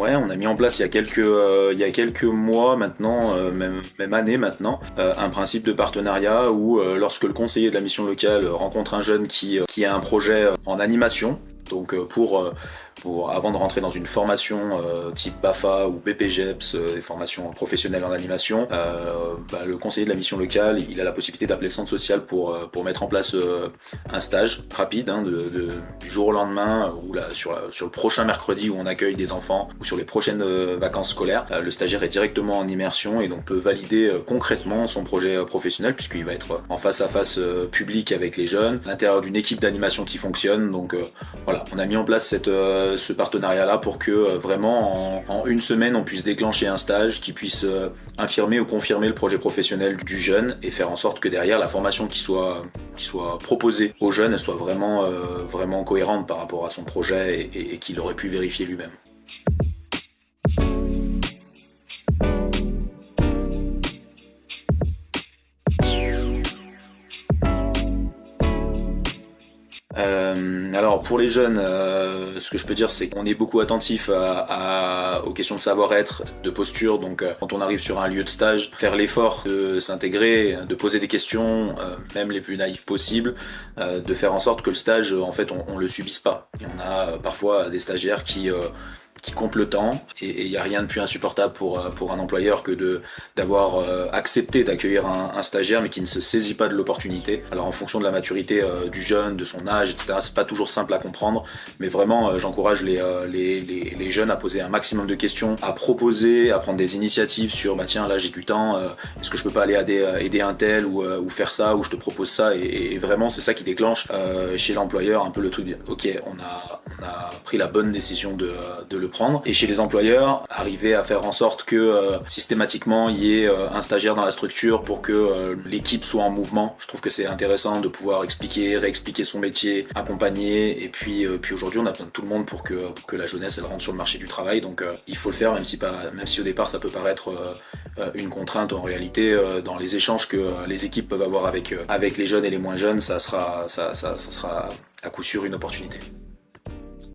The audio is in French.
Ouais, on a mis en place il y a quelques mois maintenant, même années maintenant, un principe de partenariat où lorsque le conseiller de la mission locale rencontre un jeune qui a un projet en animation, donc avant de rentrer dans une formation type BAFA ou BPGEPS, des formations professionnelles en animation, le conseiller de la mission locale, il a la possibilité d'appeler le centre social pour mettre en place un stage rapide, du jour au lendemain, ou sur le prochain mercredi où on accueille des enfants, ou sur les prochaines vacances scolaires. Le stagiaire est directement en immersion et donc peut valider concrètement son projet professionnel, puisqu'il va être en face à face public avec les jeunes, à l'intérieur d'une équipe d'animation qui fonctionne. Donc voilà, on a mis en place ce partenariat-là pour que vraiment en une semaine on puisse déclencher un stage qui puisse infirmer ou confirmer le projet professionnel du jeune et faire en sorte que derrière la formation qui soit proposée au jeune, elle soit vraiment cohérente par rapport à son projet et qu'il aurait pu vérifier lui-même. Alors pour les jeunes, ce que je peux dire c'est qu'on est beaucoup attentif aux questions de savoir-être, de posture, donc quand on arrive sur un lieu de stage, faire l'effort de s'intégrer, de poser des questions, même les plus naïves possibles, de faire en sorte que le stage, en fait, on le subisse pas. Et on a parfois des stagiaires qui comptent le temps, et il n'y a rien de plus insupportable pour un employeur que d'avoir accepté d'accueillir un stagiaire mais qui ne se saisit pas de l'opportunité. Alors en fonction de la maturité du jeune, de son âge, etc., c'est pas toujours simple à comprendre, mais vraiment j'encourage les jeunes à poser un maximum de questions, à proposer, à prendre des initiatives sur tiens là j'ai du temps, est-ce que je peux pas aller aider un tel ou faire ça, ou je te propose ça, et vraiment c'est ça qui déclenche chez l'employeur un peu le truc de ok, on a pris la bonne décision de le prendre. Et chez les employeurs, arriver à faire en sorte que systématiquement il y ait un stagiaire dans la structure pour que l'équipe soit en mouvement. Je trouve que c'est intéressant de pouvoir expliquer, réexpliquer son métier, accompagner, et puis aujourd'hui on a besoin de tout le monde pour que la jeunesse elle rentre sur le marché du travail, donc il faut le faire, même si au départ ça peut paraître une contrainte. En réalité, dans les échanges que les équipes peuvent avoir avec les jeunes et les moins jeunes, ça sera à coup sûr une opportunité.